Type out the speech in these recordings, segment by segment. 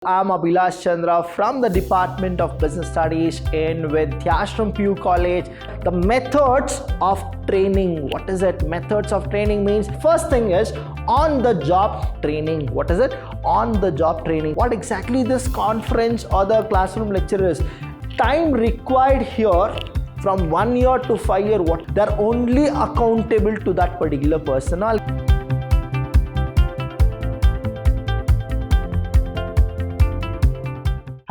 I'm Abhilash Chandra from the Department of Business Studies in Vidyashram PU College. The methods of training. What is it? Methods of training means first thing is on the job training. What is it? On the job training. What exactly this conference or the classroom lecture is? Time required here from 1 year to 5 years. What? They're only accountable to that particular person.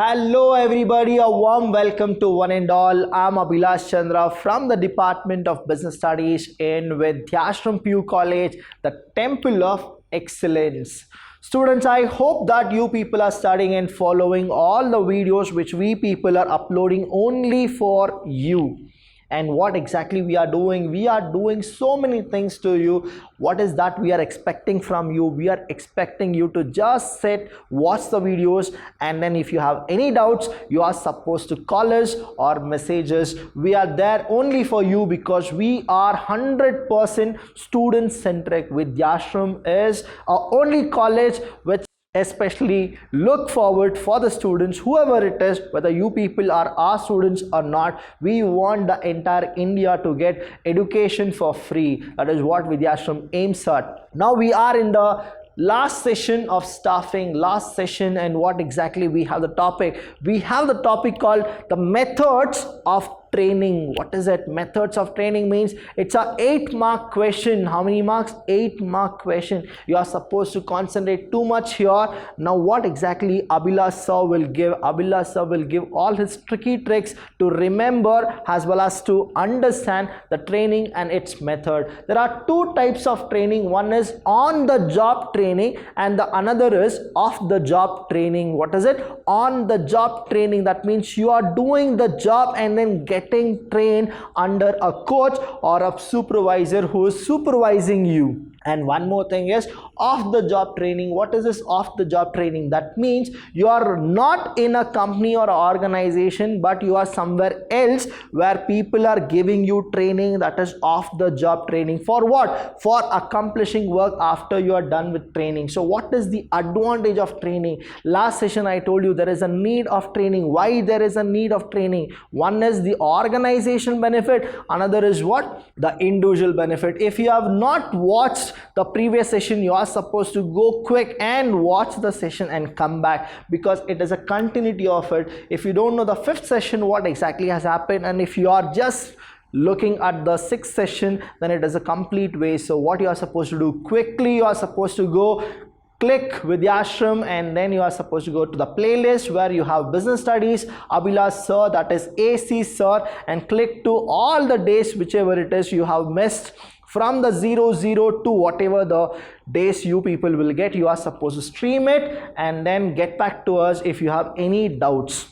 Hello everybody, a warm welcome to one and all. I'm Abhilash Chandra from the Department of Business Studies in Vidyashram PU College, the Temple of Excellence. Students, I hope that you people are studying and following all the videos which we people are uploading only for you. And what exactly we are doing so many things to you. What is that we are expecting from you? We are expecting you to just sit, watch the videos, and then if you have any doubts, you are supposed to call us or message us. We are there only for you because we are 100% student centric. Vidyashram is our only college which especially look forward for the students, whoever it is, whether you people are our students or not. We want the entire India to get education for free. That is what Vidyashram aims at. Now we are in the last session of staffing, and what exactly we have the topic? We have the topic called the methods of training. What is it? Methods of training means it's a 8-mark question. How many marks? 8-mark question. You are supposed to concentrate too much here. Now what exactly Abhilash sir will give? Abhilash sir will give all his tricky tricks to remember as well as to understand the training and its method. There are two types of training. One is on the job training and the another is off the job training. What is it? On the job training. That means you are doing the job and then getting trained under a coach or a supervisor who is supervising you. And one more thing is off the job training. What is this off the job training? That means you are not in a company or organization, but you are somewhere else where people are giving you training. That is off the job training. For what? For accomplishing work after you are done with training. So what is the advantage of training? Last session I told you there is a need of training. Why there is a need of training? One is the organization benefit, another is what? The individual benefit. If you have not watched the previous session, you are supposed to go quick and watch the session and come back because it is a continuity of it. If you don't know the 5th session what exactly has happened, and if you are just looking at the 6th session, then it is a complete waste. So what you are supposed to do quickly, you are supposed to go click Vidyashram and then you are supposed to go to the playlist where you have business studies, Abhilash sir, that is AC sir, and click to all the days whichever it is you have missed from the 00 to whatever the days you people will get. You are supposed to stream it and then get back to us if you have any doubts.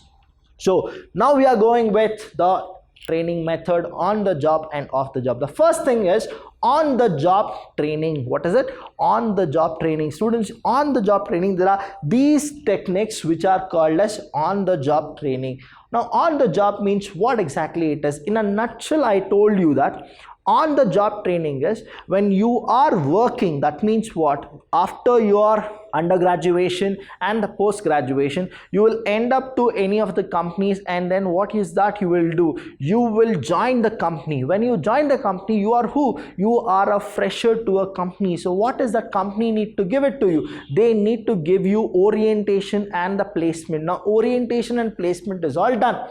So now we are going with the training method on the job and off the job. The first thing is on the job training. What is it? On the job training. Students, on the job training, there are these techniques which are called as on the job training. Now on the job means what exactly it is? In a nutshell, I told you that on the job training is when you are working. That means what? After your undergraduation and the post graduation, you will end up to any of the companies, and then what is that you will do? You will join the company. When you join the company, you are who? You are a fresher to a company. So what does that company need to give it to you? They need to give you orientation and the placement. Now orientation and placement is all done.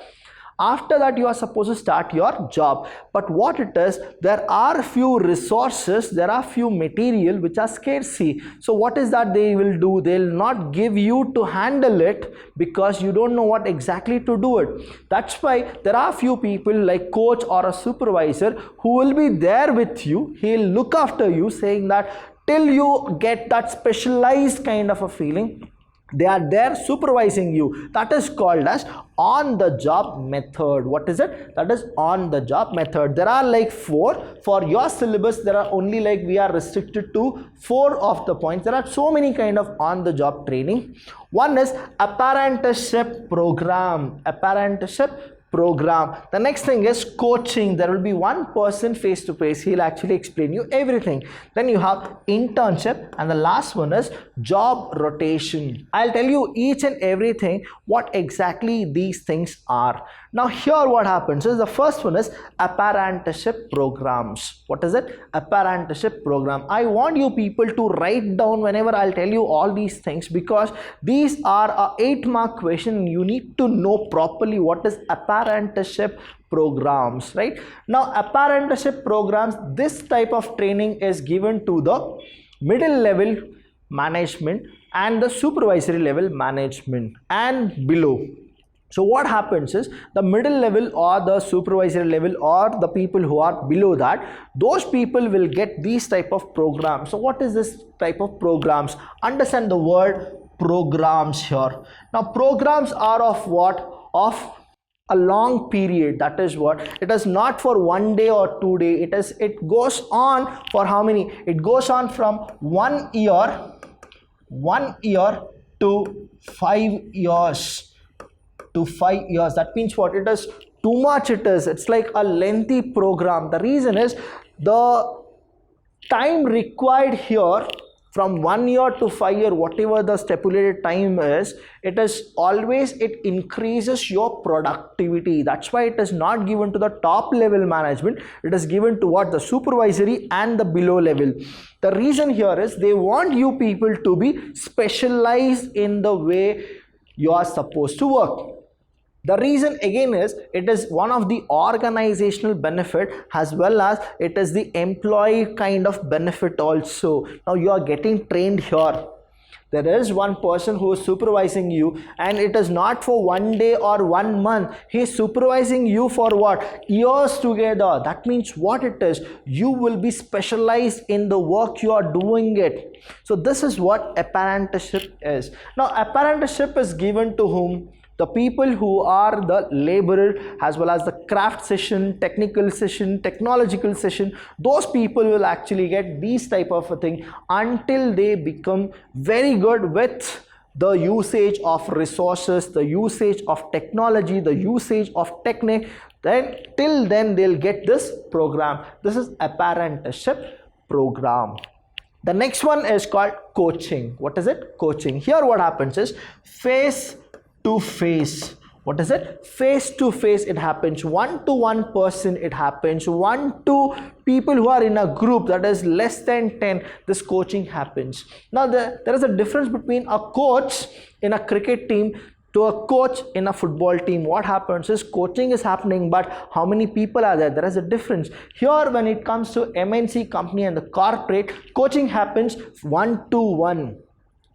After that you are supposed to start your job. But what it is, there are few resources, there are few material which are scarcity. So what is that they will do? They will not give you to handle it because you don't know what exactly to do it. That's why there are few people like coach or a supervisor who will be there with you. He'll look after you, saying that till you get that specialized kind of a feeling, they are there supervising you. That is called as on the job method. What is it? That is on the job method. There are like 4. For your syllabus, there are only like we are restricted to 4 of the points. There are so many kind of on the job training. One is apprenticeship program. Apprenticeship program. The next thing is coaching. There will be one person face to face. He'll actually explain you everything. Then you have internship, and the last one is job rotation. I'll tell you each and everything what exactly these things are. Now here what happens is the first one is apprenticeship programs. What is it? Apprenticeship program. I want you people to write down whenever I'll tell you all these things, because these are a 8-mark question. You need to know properly what is apprenticeship programs, right? Now apprenticeship programs, this type of training is given to the middle level management and the supervisory level management and below. So what happens is the middle level or the supervisory level or the people who are below that, those people will get these type of programs. So what is this type of programs? Understand the word programs here. Now programs are of what? Of a long period. That is what it is, not for 1 day or 2 days. It goes on for how many? It goes on from 1 year to 5 years. That means what? It is too much. It's like a lengthy program. The reason is the time required here from 1 year to 5 years, whatever the stipulated time is, it increases your productivity. That's why it is not given to the top level management. It is given to what? The supervisory and the below level. The reason here is they want you people to be specialized in the way you are supposed to work. The reason again is it is one of the organizational benefit, as well as it is the employee kind of benefit also. Now you are getting trained here. There is one person who is supervising you, and it is not for 1 day or 1 month. He is supervising you for what? Years together. That means what it is? You will be specialized in the work you are doing it. So this is what apprenticeship is. Now apprenticeship is given to whom? The people who are the laborer, as well as the craft session, technical session, technological session. Those people will actually get these type of a thing until they become very good with the usage of resources, the usage of technology, the usage of technique. Then till then they'll get this program. This is apprenticeship program. The next one is called coaching. What is it? Coaching. Here what happens is face to face. What is it? Face to face. It happens 1-to-1 person. It happens 1-to people who are in a group, that is less than 10. This coaching happens. Now there is a difference between a coach in a cricket team to a coach in a football team. What happens is coaching is happening, but how many people are there? There is a difference. Here when it comes to MNC company and the corporate, coaching happens 1-to-1,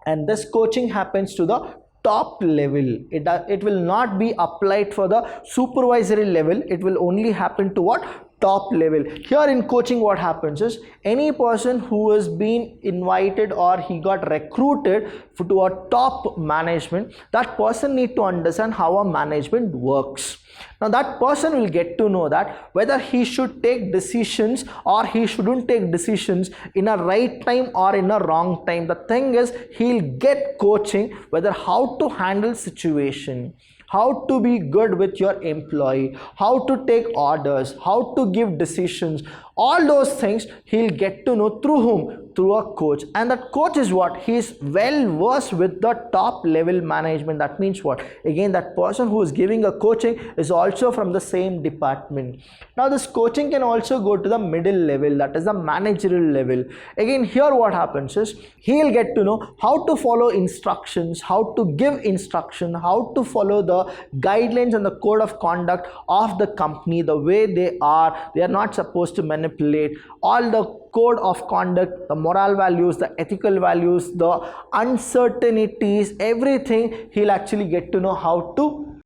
and this coaching happens to the top level. It will not be applied for the supervisory level. It will only happen to what? Top level. Here in coaching what happens is any person who has been invited or he got recruited to a top management, that person need to understand how a management works. Now that person will get to know that whether he should take decisions or he shouldn't take decisions in a right time or in a wrong time. The thing is, he'll get coaching whether how to handle situation, how to be good with your employee, how to take orders, how to give decisions. All those things he'll get to know through whom? Through a coach. And that coach is what? He is well versed with the top level management. That means what? Again, that person who is giving a coaching is also from the same department. Now this coaching can also go to the middle level, that is the managerial level. Again, here what happens is he'll get to know how to follow instructions, how to give instruction, how to follow the guidelines and the code of conduct of the company, the way they are not supposed to manipulate. All the code of conduct, the moral values, the ethical values, the uncertainties, everything he'll actually get to know how to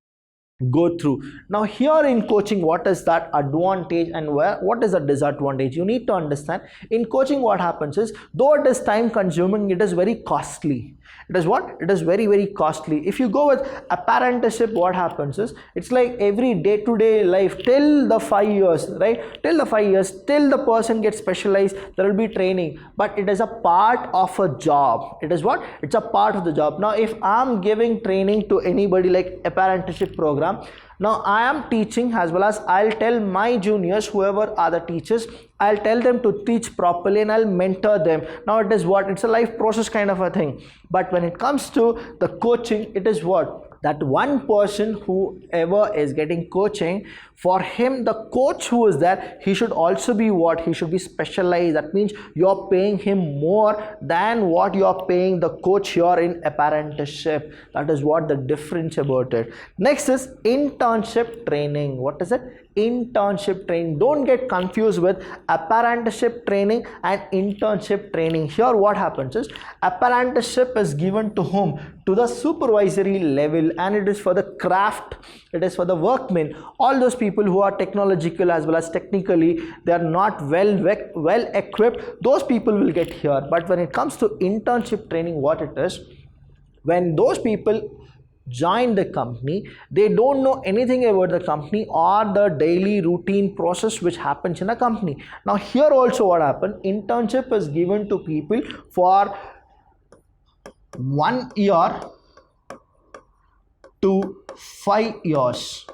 go through. Now here in coaching, what is that advantage and what is the disadvantage? You need to understand. In coaching what happens is, though it is time consuming, it is very costly. It is what? It is very, very costly. If you go with apprenticeship, what happens is it's like every day-to-day life till the 5 years, right? Till the 5 years, till the person gets specialized, there will be training, but it is a part of a job. It is what? It's a part of the job. Now if I'm giving training to anybody like apprenticeship program, Now I am teaching, as well as I'll tell my juniors, whoever are the teachers, I'll tell them to teach properly and I'll mentor them. Now it is what? It's a life process kind of a thing. But when it comes to the coaching, it is what? That one person whoever is getting coaching, for him, the coach who is there, he should also be what? He should be specialized. That means you're paying him more than what you're paying the coach here in apprenticeship. That is what the difference about it. Next is internship training. What is it? Internship training. Don't get confused with apprenticeship training and internship training. Here what happens is, apprenticeship is given to whom? To the supervisory level, and it is for the craft, it is for the workmen, all those people who are technological as well as technically they are not well equipped, those people will get here. But when it comes to internship training, what it is, when those people join the company, they don't know anything about the company or the daily routine process which happens in a company. Now here also what happened, internship is given to people for 1 year to 5 years.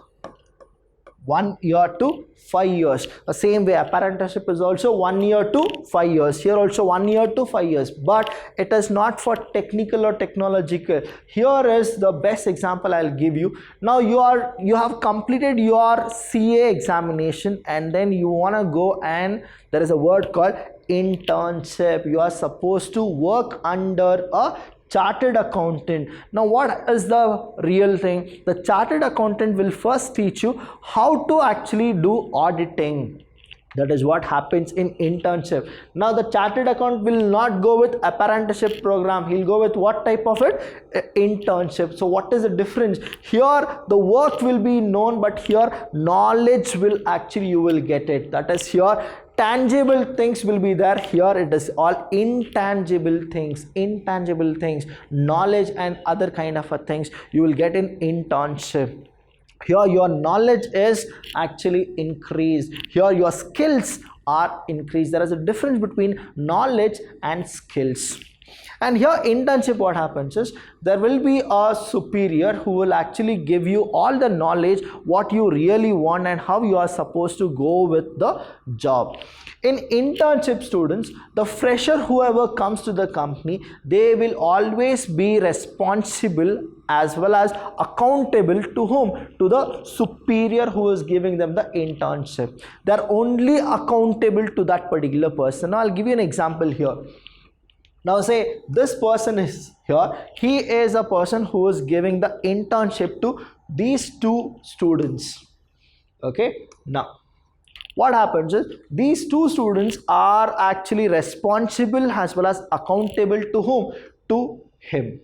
1 year to 5 years. The same way apprenticeship is also 1 year to 5 years. Here also 1 year to 5 years. But it is not for technical or technological. Here is the best example I'll give you. Now you have completed your CA examination and then you want to go, and there is a word called internship. You are supposed to work under a chartered accountant. Now what is the real thing? The chartered accountant will first teach you how to actually do auditing. That is what happens in internship. Now the chartered accountant will not go with apprenticeship program. He'll go with what type of it? Internship. So what is the difference? Here the work will be known, but here knowledge will actually, you will get it. That is, here tangible things will be there. Here it is all intangible things, knowledge and other kind of things you will get in internship. Here your knowledge is actually increased. Here your skills are increased. There is a difference between knowledge and skills. And here internship, what happens is, there will be a superior who will actually give you all the knowledge, what you really want and how you are supposed to go with the job. In internship, students, the fresher whoever comes to the company, they will always be responsible as well as accountable to whom? To the superior who is giving them the internship. They are only accountable to that particular person. Now I'll give you an example here. Now say this person is here, he is a person who is giving the internship to these two students. Okay, now what happens is, these two students are actually responsible as well as accountable to whom? To him.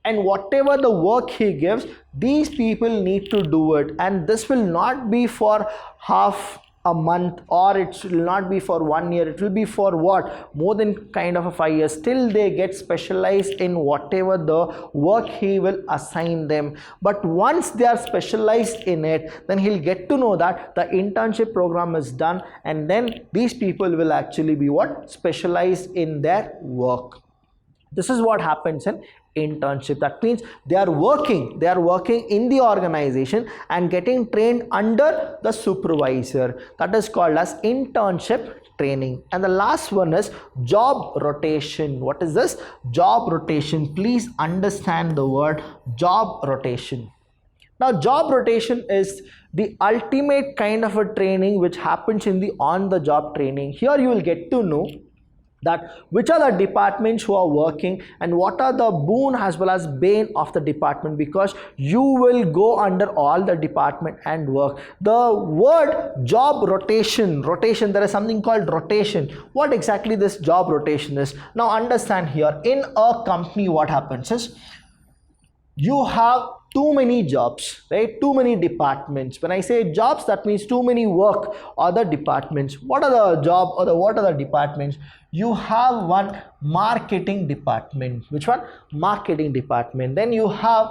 And whatever the work he gives, these people need to do it, and this will not be for half a month, or it will not be for 1 year. It will be for what? More than kind of a 5 years, till they get specialized in whatever the work he will assign them. But once they are specialized in it, then he'll get to know that the internship program is done, and then these people will actually be what? Specialized in their work. This is what happens in internship. That means they are working in the organization and getting trained under the supervisor. That is called as internship training. And the last one is job rotation. What is this? Job rotation. Please understand the word job rotation. Now job rotation is the ultimate kind of a training which happens in the on-the-job training. Here you will get to know that which are the departments who are working and what are the boon as well as bane of the department, because you will go under all the department and work. The word job rotation, there is something called rotation. What exactly this job rotation is? Now understand here, in a company what happens is, you have too many jobs, right? Too many departments. When I say jobs, that means too many work or the departments. What are the job or what are the departments? You have one marketing department. Which one? Marketing department. Then you have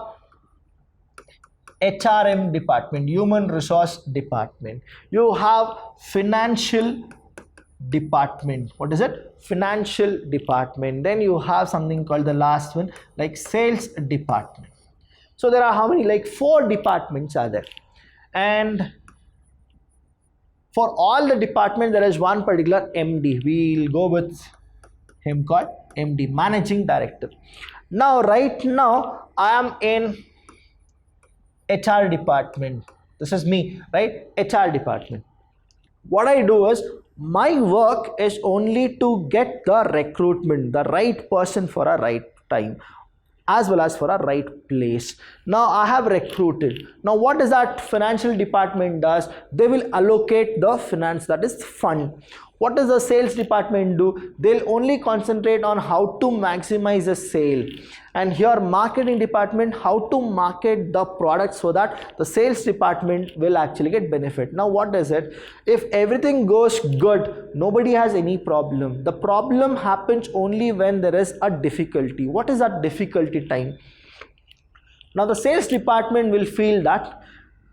HRM department, human resource department. You have financial department. What is it? Financial department. Then you have something called the last one, like sales department. So there are how many, like 4 departments are there, and for all the department there is one particular MD. We'll go with him called MD, Managing Director. Now right now I am in HR department. This is me, right? HR department. What I do is, my work is only to get the recruitment, the right person for a right time, as well as for a right place. Now I have recruited. Now what does that financial department does? They will allocate the finance, that is fund. What does the sales department do? They'll only concentrate on how to maximize a sale. And here marketing department, how to market the product so that the sales department will actually get benefit. Now what is it? If everything goes good, nobody has any problem. The problem happens only when there is a difficulty. What is that difficulty time? Now the sales department will feel that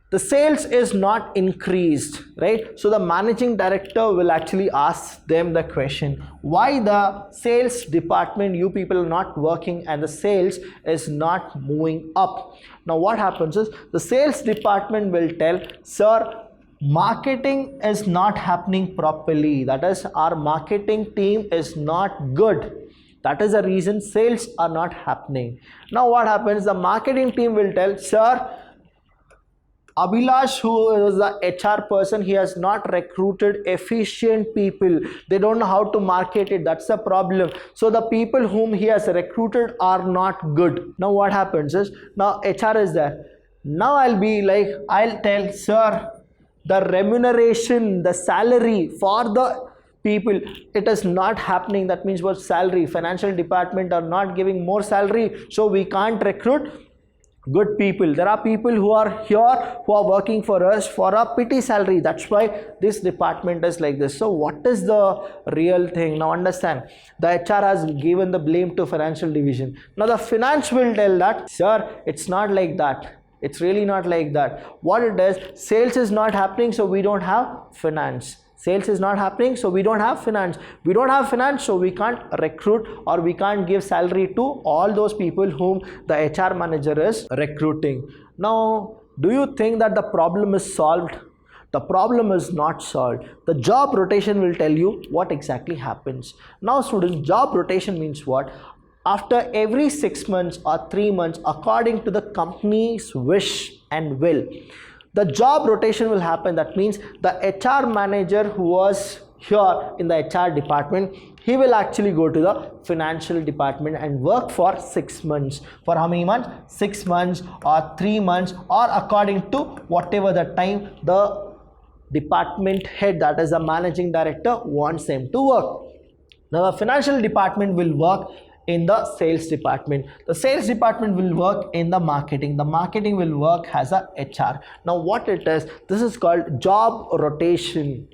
the sales is not increased, right? So the managing director will actually ask them the question, why the sales department, you people are not working and the sales is not moving up? Now what happens is, the sales department will tell, sir, marketing is not happening properly. That is, our marketing team is not good. That is the reason sales are not happening. Now what happens? The marketing team will tell, sir, Abhilash, who is the HR person, he has not recruited efficient people. They don't know how to market it. That's the problem. So the people whom he has recruited are not good. Now what happens is, now HR is there. Now I'll be like, I'll tell, sir, the remuneration, the salary for the people, it is not happening. That means what? Salary. Financial department are not giving more salary, so we can't recruit good people. There are people who are here who are working for us for a pity salary. That's why this department is like this. So what is the real thing? Now understand, the HR has given the blame to financial division. Now the finance will tell that, sir, it's not like that. It's really not like that. What it is, sales is not happening, so we don't have finance. Sales is not happening, so we don't have finance. We don't have finance, so we can't recruit or we can't give salary to all those people whom the HR manager is recruiting. Now, do you think that the problem is solved? The problem is not solved. The job rotation will tell you what exactly happens. Now students, job rotation means what? After every 6 months or 3 months, according to the company's wish and will, the job rotation will happen. That means the HR manager who was here in the HR department, he will actually go to the financial department and work for 6 months. For how many months? 6 months or 3 months, or according to whatever the time the department head, that is the managing director, wants them to work. Now the financial department will work in the sales department. The sales department will work in the marketing. The marketing will work as a HR. Now what it is, this is called job rotation.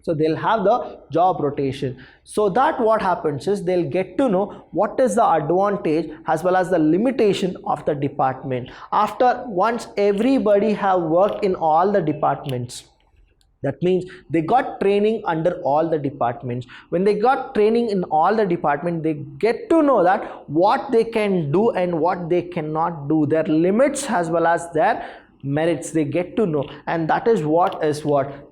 So they'll have the job rotation. So that what happens is, they'll get to know what is the advantage as well as the limitation of the department. After once everybody have worked in all the departments, that means they got training under all the departments. When they got training in all the departments, they get to know that what they can do and what they cannot do, their limits as well as their merits, they get to know. And that is what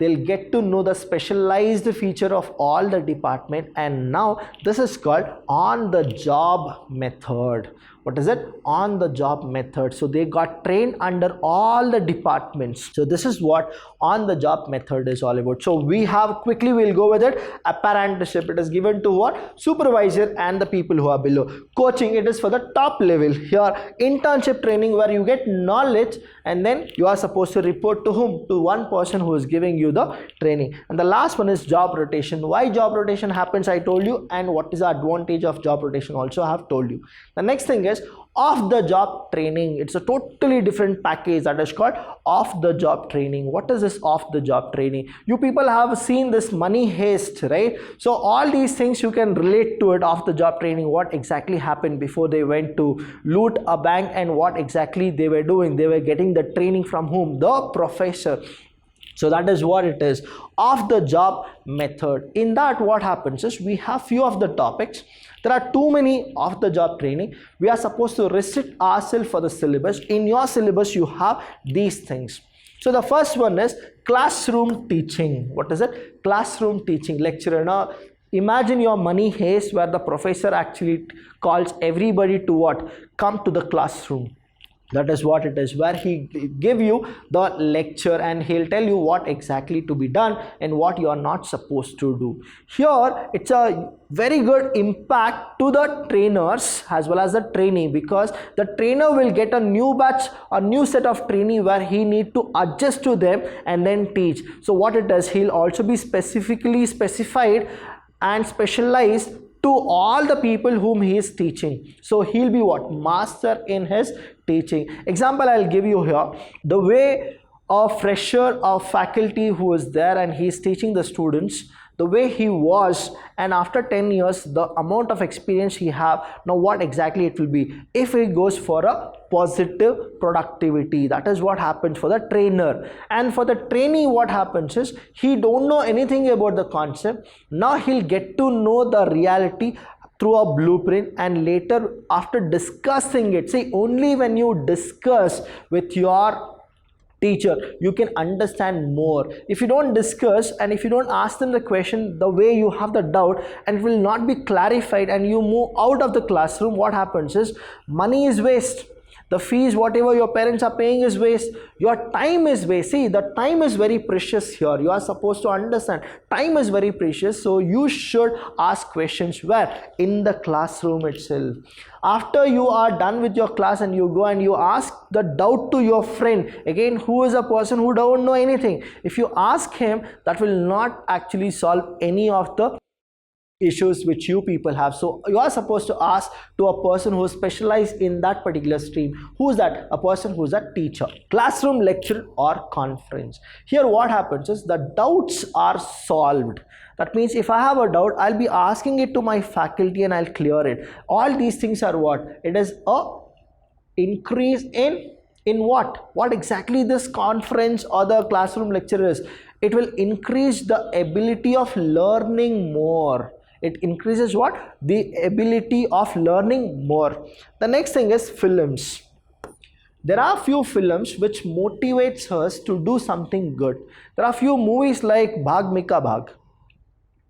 they'll get to know, the specialized feature of all the department. And now this is called on the job method. What is it? On the job method. So they got trained under all the departments. So this is what on the job method is all about. So we have, quickly we'll go with it, apprenticeship. It is given to what? Supervisor and the people who are below. Coaching, it is for the top level. Here internship training, where you get knowledge and then you are supposed to report to whom? To one person who is giving you the training. And the last one is job rotation. Why job rotation happens, I told you, and what is the advantage of job rotation also I have told you. The next thing is off the job training. It's a totally different package that is called off the job training. What is this off the job training? You people have seen this Money Heist, right? So all these things you can relate to it. Off the job training, what exactly happened before they went to loot a bank and what exactly they were doing. They were getting the training from whom? The professor. So that is what it is, off the job method. In that what happens is, we have few of the topics. There are too many off the job training. We are supposed to restrict ourselves for the syllabus. In your syllabus you have these things. So the first one is classroom teaching. What is it? Classroom teaching. Lecturer. Now imagine your money heist where the professor actually calls everybody to what? Come to the classroom. That is what it is, where he give you the lecture and he'll tell you what exactly to be done and what you are not supposed to do. Here it's a very good impact to the trainers as well as the trainee, because the trainer will get a new batch, a new set of trainee where he need to adjust to them and then teach. So what it does, he'll also be specifically specified and specialized to all the people whom he is teaching. So he'll be what? Master in his teaching. Example I'll give you here. The way a fresher of faculty who is there and he is teaching the students, the way he was, and after 10 years the amount of experience he have, now what exactly it will be if he goes for a positive productivity. That is what happens for the trainer. And for the trainee, what happens is he don't know anything about the concept. Now he'll get to know the reality through a blueprint, and later after discussing it, see, only when you discuss with your teacher you can understand more. If you don't discuss and if you don't ask them the question the way you have the doubt, and it will not be clarified, and you move out of the classroom, what happens is money is waste. The fees whatever your parents are paying is waste. Your time is waste. See, the time is very precious here. You are supposed to understand time is very precious. So you should ask questions where? In the classroom itself. After you are done with your class and you go and you ask the doubt to your friend, again, who is a person who don't know anything, if you ask him, that will not actually solve any of the issues which you people have. So you are supposed to ask to a person who is specialized in that particular stream. Who is that? A person who is a teacher. Classroom, lecture or conference. Here what happens is the doubts are solved. That means if I have a doubt, I'll be asking it to my faculty and I'll clear it. All these things are what? It is a increase in what? What exactly this conference or the classroom lecture is? It will increase the ability of learning more. It increases what? The ability of learning more. The next thing is films. There are few films which motivates us to do something good. There are few movies like Bhag Mika Bhag.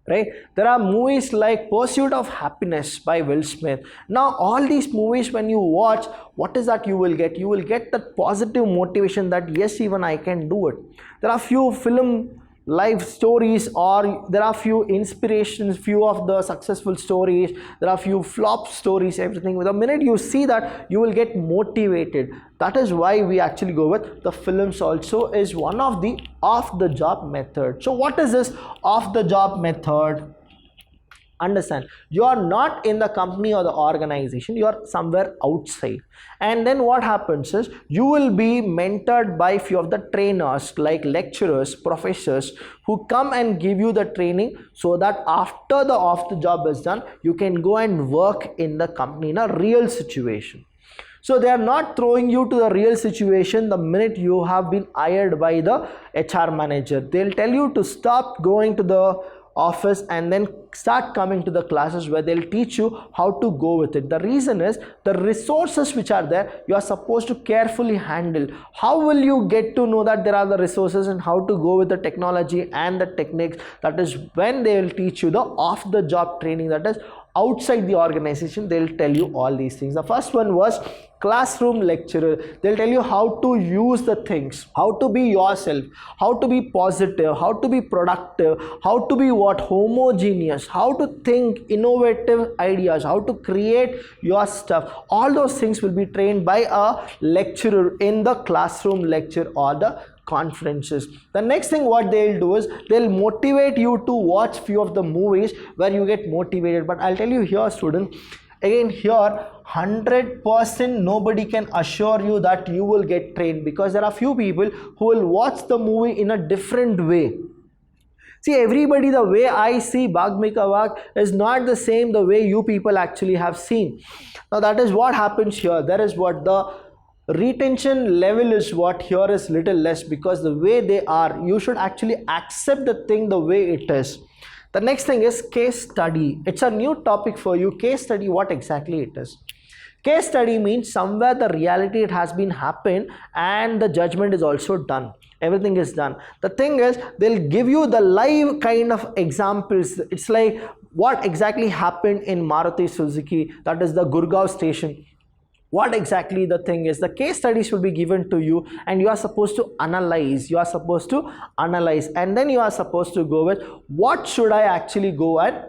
Right? There are movies like Pursuit of Happiness by Will Smith. Now all these movies when you watch, what is that you will get? You will get that positive motivation that yes, even I can do it. There are few film life stories, or there are few inspirations, few of the successful stories, there are few flop stories, everything. The minute you see that, you will get motivated. That is why we actually go with the films also is one of the off the job method. So what is this off the job method? Understand, you are not in the company or the organization, you are somewhere outside, and then what happens is you will be mentored by few of the trainers like lecturers, professors who come and give you the training, so that after the off the job is done, you can go and work in the company in a real situation. So they are not throwing you to the real situation the minute you have been hired by the HR manager. They'll tell you to stop going to the office and then start coming to the classes where they'll teach you how to go with it. The reason is the resources which are there, you are supposed to carefully handle. How will you get to know that there are the resources and how to go with the technology and the techniques? That is when they will teach you the off the job training, that is outside the organization. They'll tell you all these things. The first one was classroom lecturer. They'll tell you how to use the things, how to be yourself, how to be positive, how to be productive, how to be what? Homogeneous, how to think innovative ideas, how to create your stuff. All those things will be trained by a lecturer in the classroom lecture or the conferences. The next thing what they'll do is they'll motivate you to watch few of the movies where you get motivated. But I'll tell you here, student, again here 100% nobody can assure you that you will get trained, because there are few people who will watch the movie in a different way. See, everybody, the way I see Bhag Mika Bhag is not the same the way you people actually have seen. Now that is what happens here. There is what the retention level is what here is little less, because the way they are, you should actually accept the thing the way it is. The next thing is case study. It's a new topic for you. Case study, what exactly it is? Case study means somewhere the reality it has been happened and the judgment is also done. Everything is done. The thing is, they'll give you the live kind of examples. It's like what exactly happened in Maruti Suzuki, that is the Gurgaon station. What exactly the thing is, the case studies will be given to you and you are supposed to analyze. And then you are supposed to go with what should I actually go and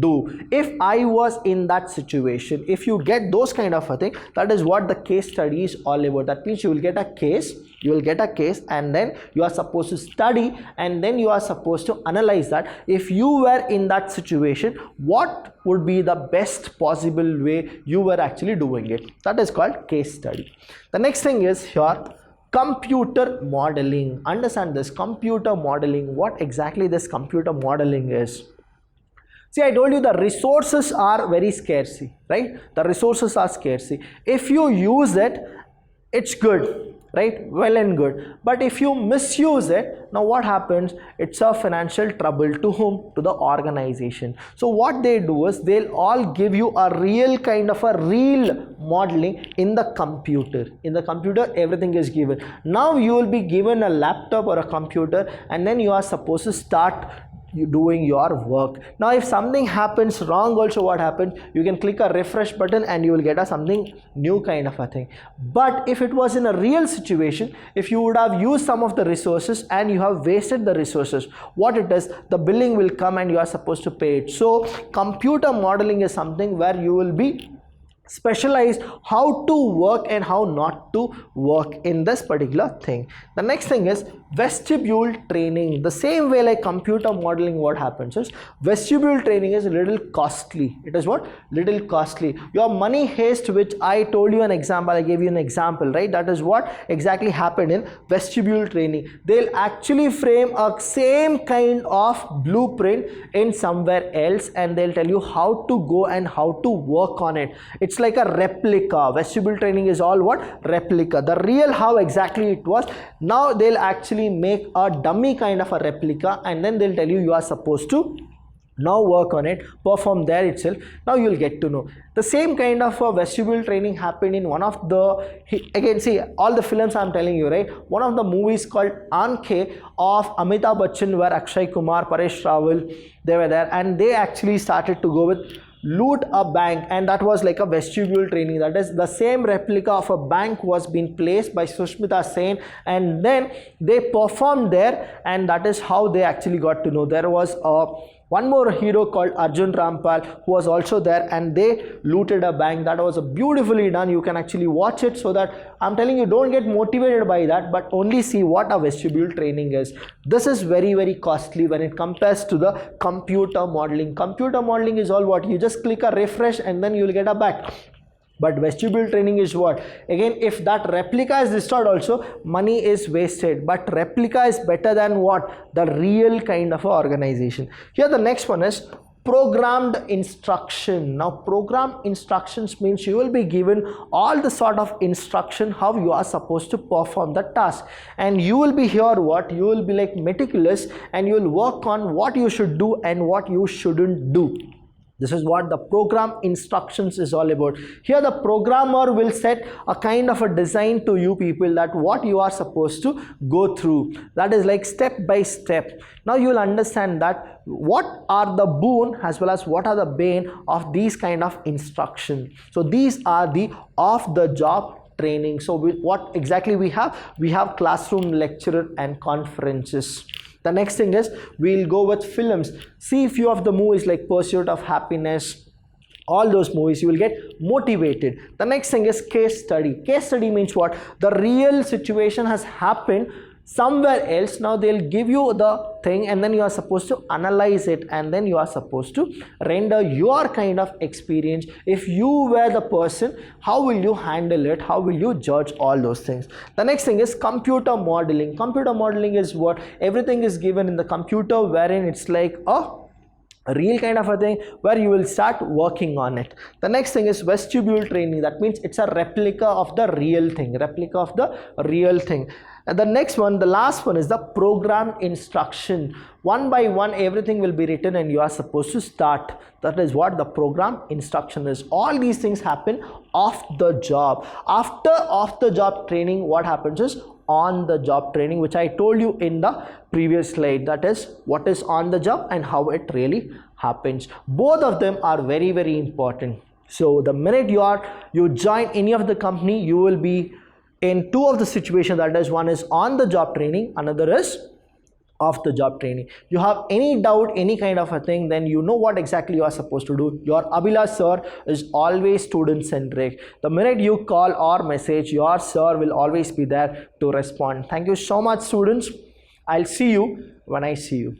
do if I was in that situation. If you get those kind of a thing, that is what the case study is all about. That means you will get a case, and then you are supposed to study, and then you are supposed to analyze that if you were in that situation, what would be the best possible way you were actually doing it. That is called case study. The next thing is here, computer modeling. Understand this, computer modeling. What exactly this computer modeling is? See, I told you the resources are very scarce, right? The resources are scarce. If you use it, it's good, right? Well and good. But if you misuse it, now what happens? It's a financial trouble to whom? To the organization. So what they do is they'll all give you a real kind of a real modeling in the computer. In the computer, everything is given. Now you will be given a laptop or a computer, and then you are supposed to start doing your work. Now if something happens wrong also, what happens? You can click a refresh button and you will get a something new kind of a thing. But if it was in a real situation, if you would have used some of the resources and you have wasted the resources, what it is, the billing will come and you are supposed to pay it. So computer modeling is something where you will be specialized how to work and how not to work in this particular thing. The next thing is vestibule training. The same way like computer modeling, what happens is vestibule training is a little costly. It is what? Little costly. Your money heist, which I told you an example, I gave you an example, right? That is what exactly happened in vestibule training. They'll actually frame a same kind of blueprint in somewhere else and they'll tell you how to go and how to work on it. It's like a replica. Vestibule training is all what? Replica. The real how exactly it was. Now they'll actually make a dummy kind of a replica and then they'll tell you you are supposed to now work on it, perform there itself. Now you'll get to know. The same kind of vestibule training happened in one of the, again see all the films I'm telling you, right? One of the movies called Aankhein of Amitabh Bachchan, where Akshay Kumar, Paresh Rawal, they were there and they actually started to go with loot a bank, and that was like a vestibule training. That is the same replica of a bank was being placed by Sushmita Sen and then they performed there, and that is how they actually got to know. There was one more hero called Arjun Rampal who was also there and they looted a bank. That was beautifully done. You can actually watch it. So that I'm telling you, don't get motivated by that, but only see what a vestibule training is. This is very, very costly when it compares to the computer modeling. Computer modeling is all what? You just click a refresh and then you will get a back. But vestibule training is what? Again, if that replica is destroyed also, money is wasted. But replica is better than what? The real kind of organization. Here the next one is programmed instruction. Now programmed instructions means you will be given all the sort of instruction how you are supposed to perform the task, and you will be here what? You will be like meticulous and you will work on what you should do and what you shouldn't do. This is what the program instructions is all about. Here the programmer will set a kind of a design to you people that what you are supposed to go through. That is like step by step. Now you will understand that what are the boon as well as what are the bane of these kind of instruction. So these are the off the job training. So what exactly we have? We have classroom, lecturer and conferences. The next thing is we'll go with films. See few of the movies like Pursuit of Happiness, all those movies, you will get motivated. The next thing is case study. Case study means what? The real situation has happened somewhere else. Now they'll give you the thing and then you are supposed to analyze it and then you are supposed to render your kind of experience. If you were the person, how will you handle it? How will you judge all those things? The next thing is computer modeling. Computer modeling is what? Everything is given in the computer wherein it's like a real kind of a thing where you will start working on it. The next thing is vestibule training. That means it's a replica of the real thing. Replica of the real thing. And the next one, the last one, is the program instruction. One by one, everything will be written and you are supposed to start. That is what the program instruction is. All these things happen off the job. After off the job training, what happens is on the job training, which I told you in the previous slide. That is what is on the job and how it really happens. Both of them are very, very important. So the minute you join any of the company, you will be in two of the situations. That is, one is on the job training, another is off the job training. You have any doubt, any kind of a thing, then you know what exactly you are supposed to do. Your Abhilash sir is always student centric. The minute you call or message, your sir will always be there to respond. Thank you so much, students. I'll see you when I see you.